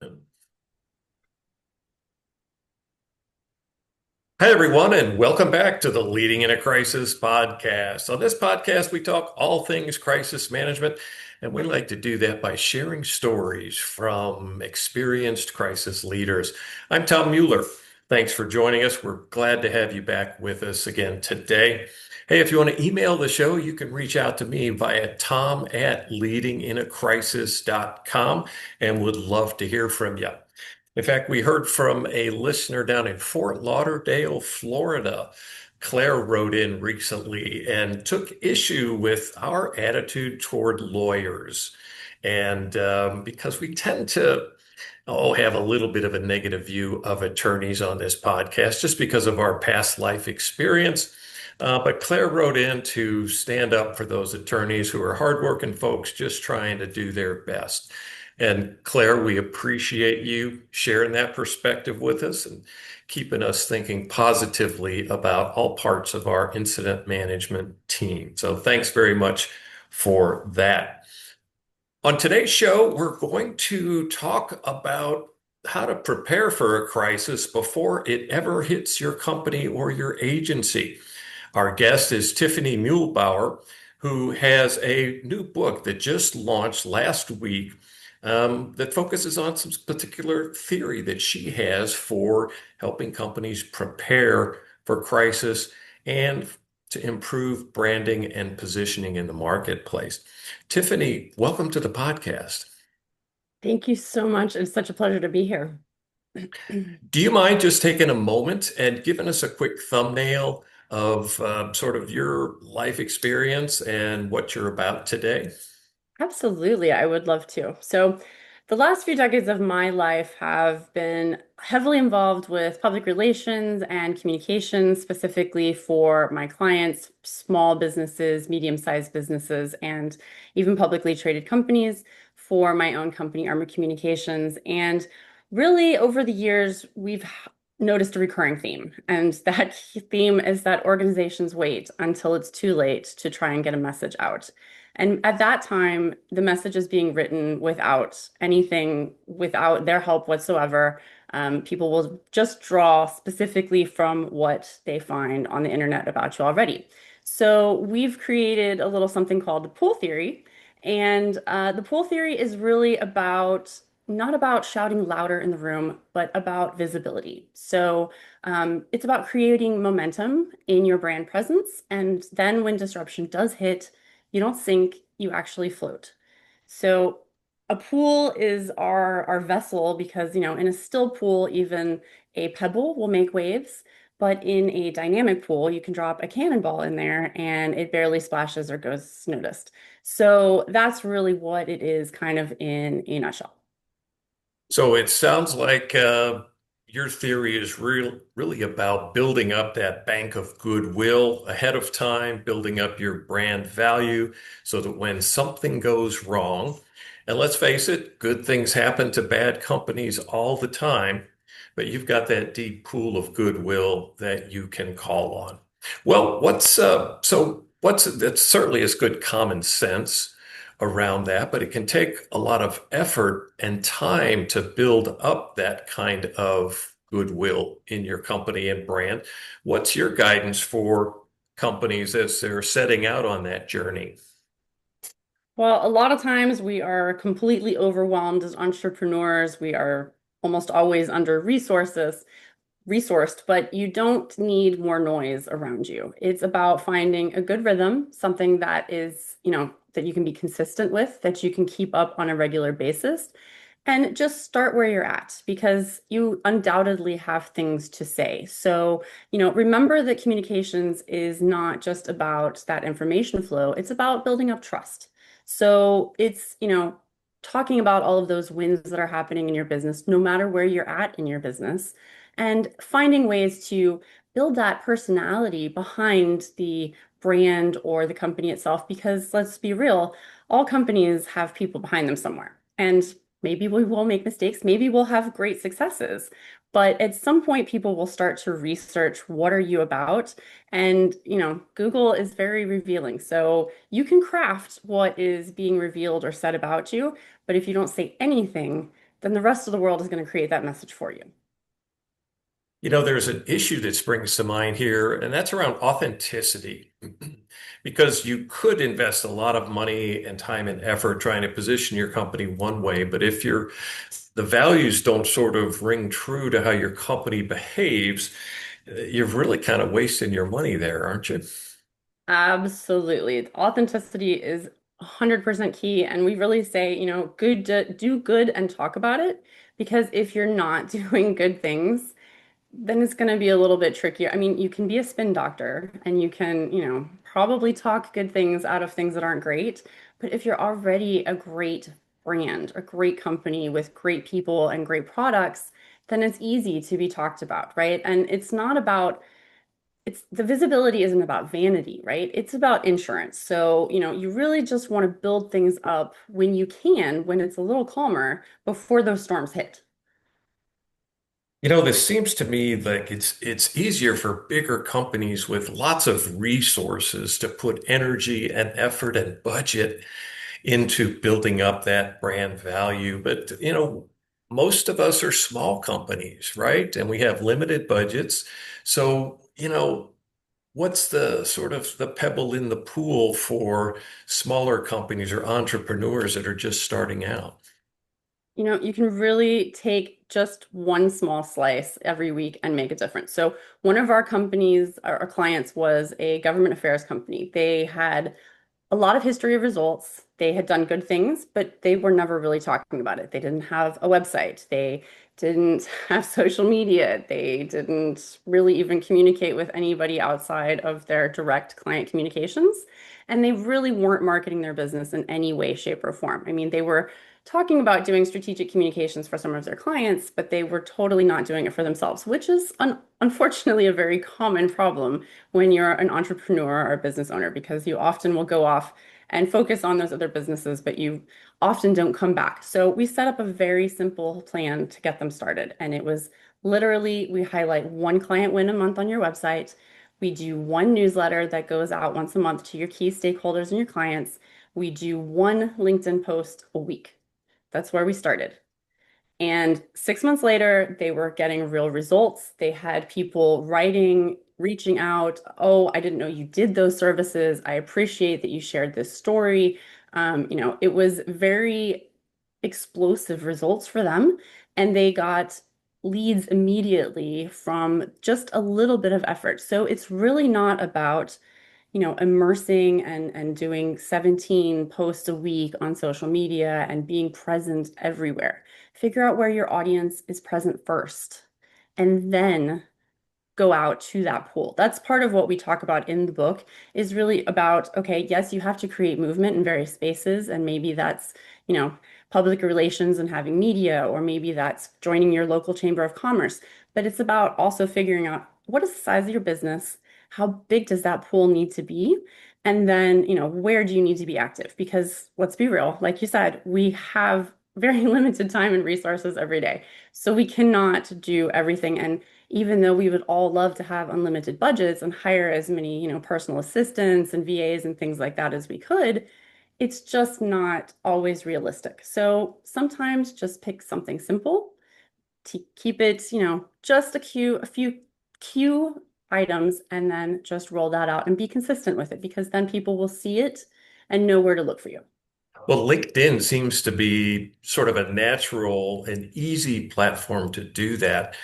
Hi, everyone, and welcome back to the Leading in a Crisis podcast. On this podcast, we talk all things crisis management, and we like to do that by sharing stories from experienced crisis leaders. I'm Tom Mueller. Thanks for joining us. We're glad to have you back with us again today. Hey, if you want to email the show, you can reach out to me via tom@leadinginacrisis.com and would love to hear from you. In fact, we heard from a listener down in Fort Lauderdale, Florida. Claire wrote in recently and took issue with our attitude toward lawyers. And because we tend to have a little bit of a negative view of attorneys on this podcast just because of our past life experience. But Claire wrote in to stand up for those attorneys who are hardworking folks just trying to do their best. And Claire, we appreciate you sharing that perspective with us and keeping us thinking positively about all parts of our incident management team. So thanks very much for that. On today's show, we're going to talk about how to prepare for a crisis before it ever hits your company or your agency. Our guest is Tiffany Muehlbauer, who has a new book that just launched last week that focuses on some particular theory that she has for helping companies prepare for crisis and to improve branding and positioning in the marketplace. Tiffany, welcome to the podcast. Thank you so much. It's such a pleasure to be here. Do you mind just taking a moment and giving us a quick thumbnail of sort of your life experience and what you're about today? Absolutely, I would love to. So, the last few decades of my life have been heavily involved with public relations and communications, specifically for my clients, small businesses, medium-sized businesses, and even publicly traded companies for my own company, Armor Communications. And really, over the years, we've noticed a recurring theme. And that theme is that organizations wait until it's too late to try and get a message out. And at that time, the message is being written without anything, without their help whatsoever. People will just draw specifically from what they find on the internet about you already. So we've created a little something called the pool theory. And the pool theory is really about not about shouting louder in the room, but about visibility. So it's about creating momentum in your brand presence. And then when disruption does hit, you don't sink, you actually float. So a pool is our vessel because, in a still pool, even a pebble will make waves. But in a dynamic pool, you can drop a cannonball in there and it barely splashes or goes noticed. So that's really what it is, kind of in a nutshell. So it sounds like your theory is really about building up that bank of goodwill ahead of time, building up your brand value so that when something goes wrong, and let's face it, good things happen to bad companies all the time, but you've got that deep pool of goodwill that you can call on. Well, what's that certainly is good common sense around that, but it can take a lot of effort and time to build up that kind of goodwill in your company and brand. What's your guidance for companies as they're setting out on that journey? Well, a lot of times we are completely overwhelmed as entrepreneurs. We are almost always under resourced, but you don't need more noise around you. It's about finding a good rhythm, something that is, that you can be consistent with, that you can keep up on a regular basis, and just start where you're at because you undoubtedly have things to say. So, remember that communications is not just about that information flow, it's about building up trust. So, it's, talking about all of those wins that are happening in your business, no matter where you're at in your business, and finding ways to build that personality behind the brand or the company itself. Because let's be real, all companies have people behind them somewhere. And maybe we will make mistakes, maybe we'll have great successes. But at some point, people will start to research what are you about? And, Google is very revealing. So you can craft what is being revealed or said about you, but if you don't say anything, then the rest of the world is going to create that message for you. There's an issue that springs to mind here, and that's around authenticity. Because you could invest a lot of money and time and effort trying to position your company one way, but if the values don't sort of ring true to how your company behaves, you're really kind of wasting your money there, aren't you? Absolutely. Authenticity is 100% key. And we really say, do good and talk about it. Because if you're not doing good things, then it's going to be a little bit trickier. I mean, you can be a spin doctor and you can, probably talk good things out of things that aren't great. But if you're already a great brand, a great company with great people and great products, then it's easy to be talked about, right? And it's the visibility isn't about vanity, right? It's about insurance. So, you really just want to build things up when you can, when it's a little calmer before those storms hit. This seems to me like it's easier for bigger companies with lots of resources to put energy and effort and budget into building up that brand value. But, most of us are small companies, right? And we have limited budgets. So, what's the sort of the pebble in the pool for smaller companies or entrepreneurs that are just starting out? You can really take just one small slice every week and make a difference. So, one of our companies, our clients was a government affairs company. They had a lot of history of results. They had done good things, but they were never really talking about it. They didn't have a website. They didn't have social media. They didn't really even communicate with anybody outside of their direct client communications. And they really weren't marketing their business in any way, shape, or form. I mean, they were talking about doing strategic communications for some of their clients, but they were totally not doing it for themselves, which is unfortunately a very common problem when you're an entrepreneur or a business owner, because you often will go off and focus on those other businesses, but you often don't come back. So we set up a very simple plan to get them started. And it was literally, we highlight one client win a month on your website. We do one newsletter that goes out once a month to your key stakeholders and your clients. We do one LinkedIn post a week. That's where we started. And 6 months later, they were getting real results. They had people writing, reaching out. Oh, I didn't know you did those services. I appreciate that you shared this story. It was very explosive results for them. And they got leads immediately from just a little bit of effort. So it's really not about immersing and doing 17 posts a week on social media and being present everywhere. Figure out where your audience is present first, and then go out to that pool. That's part of what we talk about in the book is really about, okay, yes, you have to create movement in various spaces, and maybe that's, public relations and having media, or maybe that's joining your local chamber of commerce. But it's about also figuring out what is the size of your business? How big does that pool need to be? And then, where do you need to be active? Because let's be real, like you said, we have very limited time and resources every day. So we cannot do everything. And even though we would all love to have unlimited budgets and hire as many, personal assistants and VAs and things like that as we could, it's just not always realistic. So sometimes just pick something simple to keep it, just a few Q items, and then just roll that out and be consistent with it, because then people will see it and know where to look for you. Well, LinkedIn seems to be sort of a natural and easy platform to do that.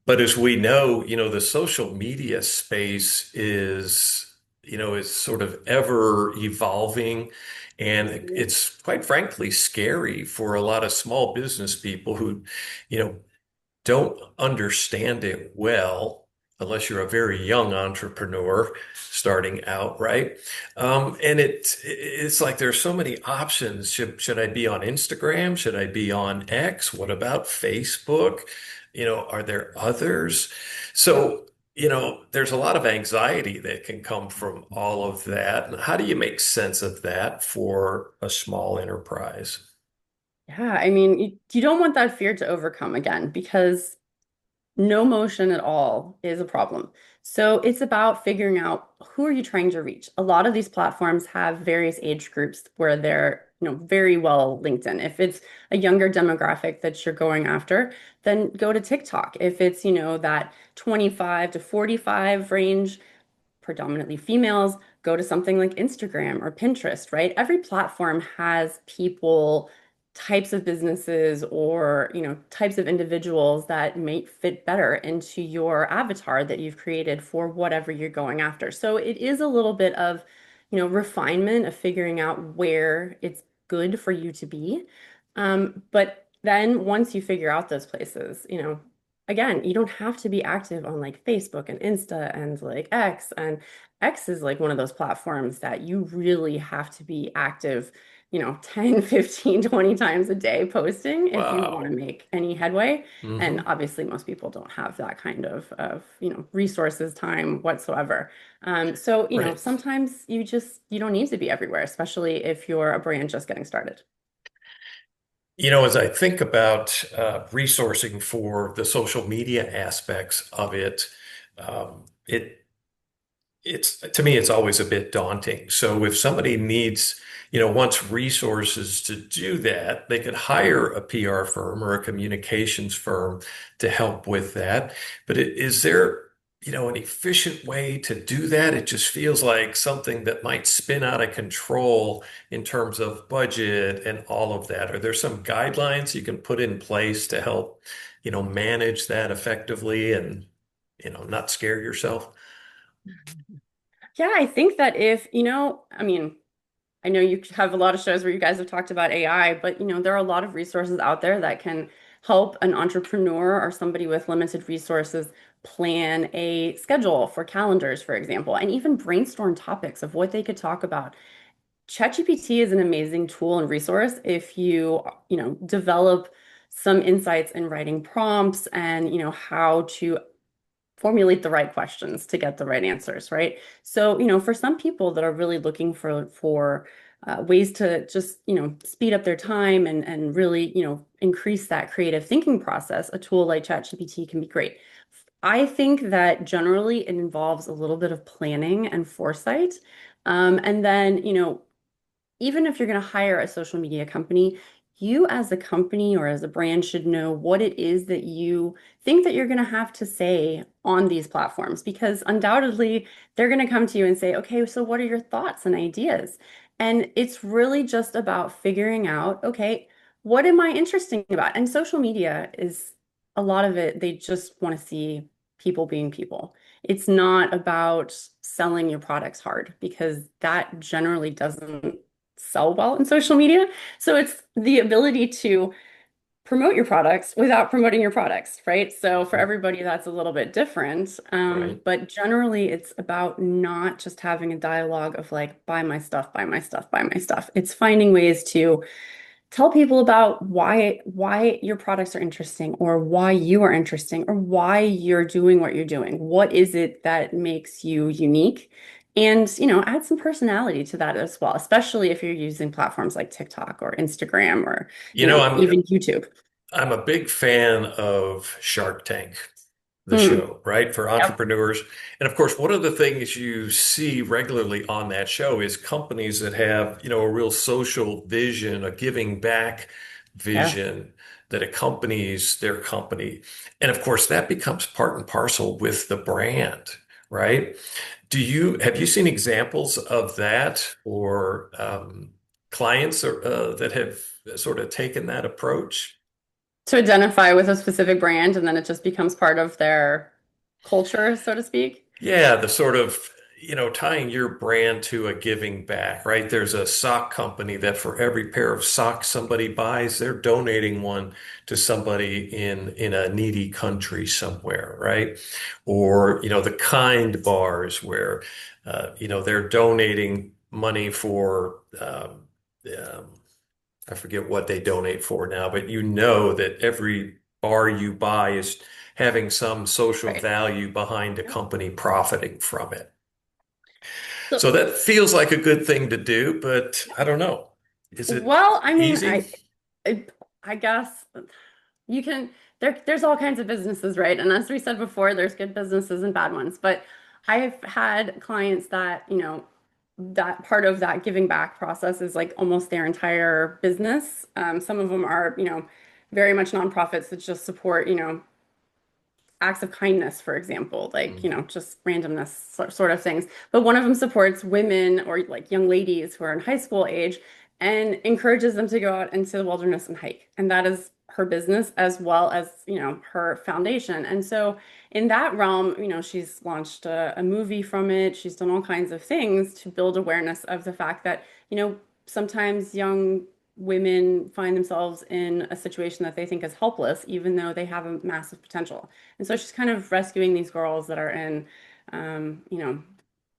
But as we know, the social media space is sort of ever evolving. And it's quite frankly scary for a lot of small business people who, you know, don't understand it well, unless you're a very young entrepreneur starting out, right? And it's like there's so many options. Should I be on Instagram? Should I be on X? What about Facebook? Are there others? So, there's a lot of anxiety that can come from all of that. And how do you make sense of that for a small enterprise? Yeah, I mean, you don't want that fear to overcome again, because no motion at all is a problem. So it's about figuring out who are you trying to reach. A lot of these platforms have various age groups where they're very well LinkedIn. If it's a younger demographic that you're going after, then go to TikTok. If it's, that 25 to 45 range, predominantly females, go to something like Instagram or Pinterest, right? Every platform has people, types of businesses, or, types of individuals that may fit better into your avatar that you've created for whatever you're going after. So it is a little bit of, refinement of figuring out where it's good for you to be. But then once you figure out those places, again, you don't have to be active on like Facebook and Insta and like X. And X is like one of those platforms that you really have to be active, 10, 15, 20 times a day posting if you want to Wow. make any headway. And Hmm. obviously most people don't have that kind of, resources, time whatsoever. So, Right. sometimes you don't need to be everywhere, especially if you're a brand just getting started. As I think about resourcing for the social media aspects of it, um, it it's to me, it's always a bit daunting. So if somebody needs, wants resources to do that, they could hire a PR firm or a communications firm to help with that. But is there, an efficient way to do that? It just feels like something that might spin out of control in terms of budget and all of that. Are there some guidelines you can put in place to help, manage that effectively and, not scare yourself? Yeah, I think that if, I mean, I know you have a lot of shows where you guys have talked about AI, but there are a lot of resources out there that can help an entrepreneur or somebody with limited resources plan a schedule for calendars, for example, and even brainstorm topics of what they could talk about. ChatGPT is an amazing tool and resource if you develop some insights in writing prompts and, how to formulate the right questions to get the right answers, right? So, for some people that are really looking for ways to just, speed up their time and really, increase that creative thinking process, a tool like ChatGPT can be great. I think that generally it involves a little bit of planning and foresight. And then, even if you're going to hire a social media company, you as a company or as a brand should know what it is that you think that you're going to have to say on these platforms, because undoubtedly they're going to come to you and say, okay, so what are your thoughts and ideas? And it's really just about figuring out, okay, what am I interesting about? And social media is a lot of it, they just want to see people being people. It's not about selling your products hard, because that generally doesn't sell well in social media. So it's the ability to promote your products without promoting your products, right? So for Mhm. everybody, that's a little bit different. Right. But generally, it's about not just having a dialogue of like, buy my stuff, buy my stuff, buy my stuff. It's finding ways to tell people about why your products are interesting, or why you are interesting, or why you're doing what you're doing. What is it that makes you unique? And, add some personality to that as well, especially if you're using platforms like TikTok or Instagram or, You know, I'm even YouTube. I'm a big fan of Shark Tank, the Hmm. show, right? For Yep. entrepreneurs. And of course, one of the things you see regularly on that show is companies that have, a real social vision, a giving back Yes. vision that accompanies their company. And of course, that becomes part and parcel with the brand, right? Have you seen examples of that or clients that have sort of taken that approach? To identify with a specific brand, and then it just becomes part of their culture, so to speak. Yeah, the sort of, tying your brand to a giving back, right? There's a sock company that for every pair of socks somebody buys, they're donating one to somebody in a needy country somewhere, right? Or, the Kind bars where, they're donating money for, um, I forget what they donate for now, but that every bar you buy is having some social Right. value behind a Yep. company profiting from it. So, So that feels like a good thing to do, but I don't know. Is it well, I mean, easy? I, I guess you can, there's all kinds of businesses, right? And as we said before, there's good businesses and bad ones. But I've had clients that, that part of that giving back process is like almost their entire business. Some of them are, very much nonprofits that just support, acts of kindness, for example, like, just randomness sort of things. But one of them supports women or like young ladies who are in high school age and encourages them to go out into the wilderness and hike. And that is her business as well as, her foundation. And so in that realm, she's launched a movie from it. She's done all kinds of things to build awareness of the fact that, sometimes young women find themselves in a situation that they think is helpless, even though they have a massive potential. And so she's kind of rescuing these girls that are in, you know,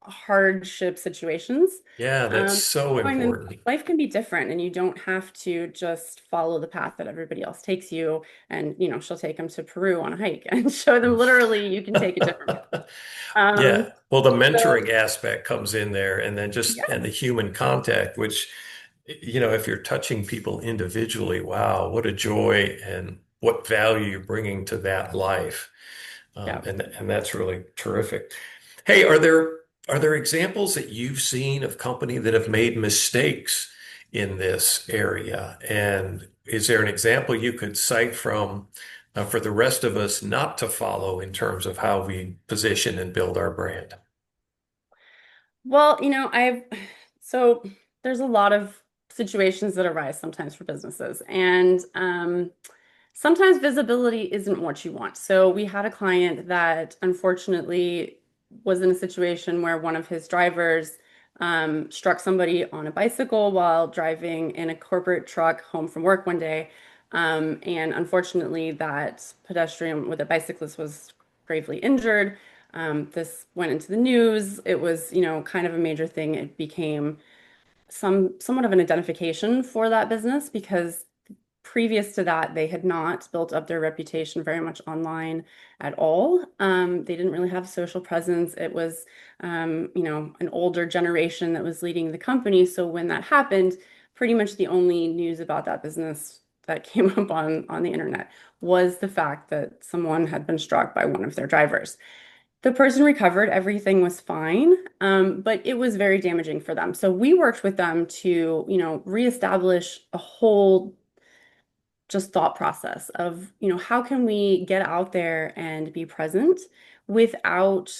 hardship situations, Yeah, that's so showing them important. life can be different and you don't have to just follow the path that everybody else takes you. And, she'll take them to Peru on a hike and show them literally you can take a different path. Yeah. Um, Well, the so mentoring aspect comes in there, and then just and yeah, the human contact, which, if you're touching people individually, wow, what a joy and what value you're bringing to that life. yeah. And that's really terrific. Hey, are there examples that you've seen of company that have made mistakes in this area? And is there an example you could cite from for the rest of us not to follow in terms of how we position and build our brand? Well, so there's a lot of situations that arise sometimes for businesses, and sometimes visibility isn't what you want. So we had a client that unfortunately was in a situation where one of his drivers struck somebody on a bicycle while driving in a corporate truck home from work one day. And unfortunately, that pedestrian with a bicyclist was gravely injured. This went into the news. It was, kind of a major thing. It became somewhat of an identification for that business because previous to that, they had not built up their reputation very much online at all. They didn't really have social presence. It was, an older generation that was leading the company. So when that happened, pretty much the only news about that business that came up on the internet was the fact that someone had been struck by one of their drivers. The person recovered, everything was fine, but it was very damaging for them. So we worked with them to, reestablish a whole just thought process of, how can we get out there and be present without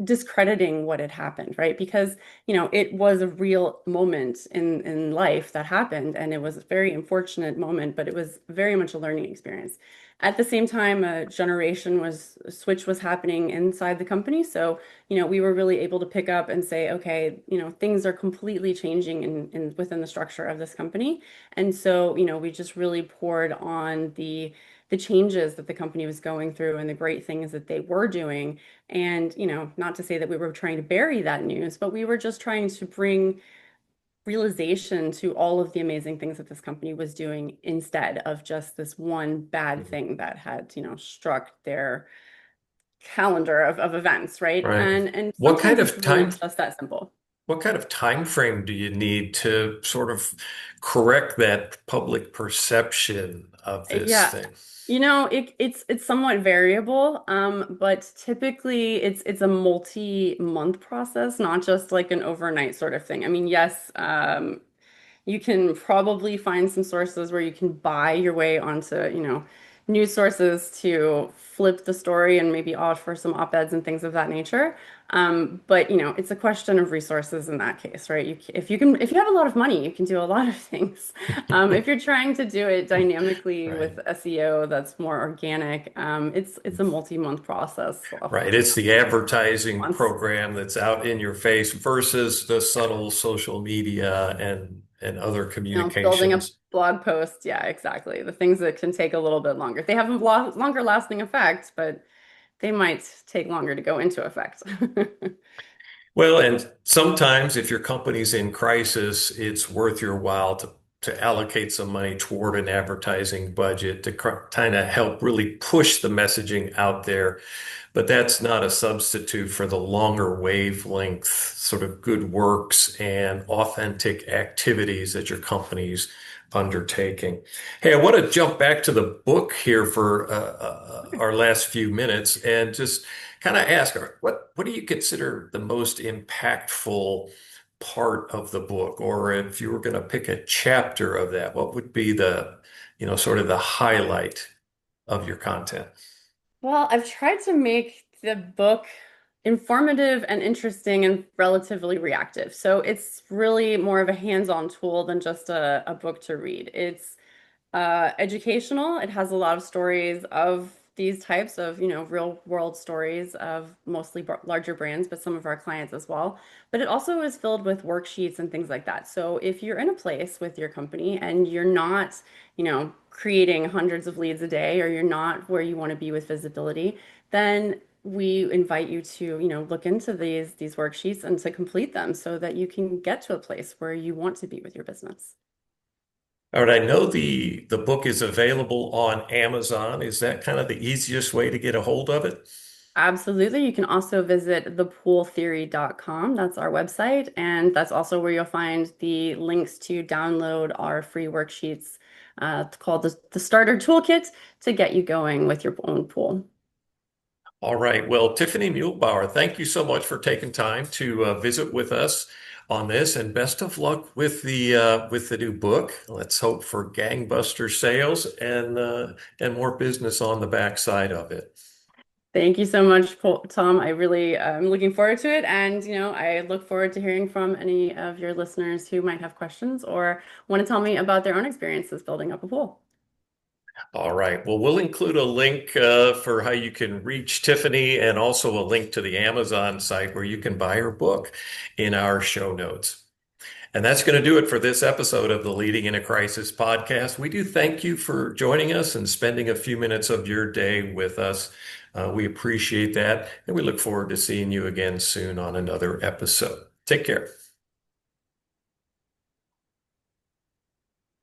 discrediting what had happened, right? Because, it was a real moment in life that happened, and it was a very unfortunate moment, but it was very much a learning experience. At the same time, a switch was happening inside the company. So, we were really able to pick up and say, okay, things are completely changing in within the structure of this company. And so, we just really poured on the changes that the company was going through and the great things that they were doing. And, not to say that we were trying to bury that news, but we were just trying to bring realization to all of the amazing things that this company was doing instead of just this one bad Mhm. thing that had, struck their calendar of events, right? Right. And What kind sometimes it's of really time, just that simple. what kind of time frame do you need to sort of correct that public perception of this Yeah. thing? It's somewhat variable, but typically it's a multi-month process, not just like an overnight sort of thing. I mean, yes, you can probably find some sources where you can buy your way onto, news sources to flip the story and maybe offer some op-eds and things of that nature. But it's a question of resources in that case, right? If you have a lot of money, you can do a lot of things. If you're trying to do it dynamically Right. with SEO that's more organic, it's a multi-month process, Right. It's the advertising months. program that's out in your face versus the subtle social media and other Building a communications. blog post, yeah, exactly. The things that can take a little bit longer. They have a longer lasting effect, but they might take longer to go into effect. Well, and sometimes if your company's in crisis, it's worth your while to allocate some money toward an advertising budget to kind of help really push the messaging out there. But that's not a substitute for the longer wavelength sort of good works and authentic activities that your company's undertaking. Hey, I want to jump back to the book here for our last few minutes and just kind of ask her, what do you consider the most impactful part of the book? Or if you were going to pick a chapter of that, what would be sort of the highlight of your content? Well, I've tried to make the book informative and interesting and relatively reactive. So it's really more of a hands-on tool than just a book to read. It's educational. It has a lot of stories of these types of, real world stories of mostly larger brands, but some of our clients as well. But it also is filled with worksheets and things like that. So if you're in a place with your company and you're not, creating hundreds of leads a day, or you're not where you want to be with visibility, then we invite you to, look into these worksheets and to complete them so that you can get to a place where you want to be with your business. All right, I know the book is available on Amazon. Is that kind of the easiest way to get a hold of it? Absolutely. You can also visit thepooltheory.com. That's our website. And that's also where you'll find the links to download our free worksheets called the Starter Toolkit to get you going with your own pool. All right. Well, Tiffany Muehlbauer, thank you so much for taking time to visit with us on this, and best of luck with the new book. Let's hope for gangbuster sales and more business on the backside of it. Thank you so much, Tom. I really am looking forward to it. And, I look forward to hearing from any of your listeners who might have questions or want to tell me about their own experiences building up a pool. All right. Well, we'll include a link for how you can reach Tiffany, and also a link to the Amazon site where you can buy her book in our show notes. And that's going to do it for this episode of the Leading in a Crisis podcast. We do thank you for joining us and spending a few minutes of your day with us. We appreciate that, and we look forward to seeing you again soon on another episode. Take care.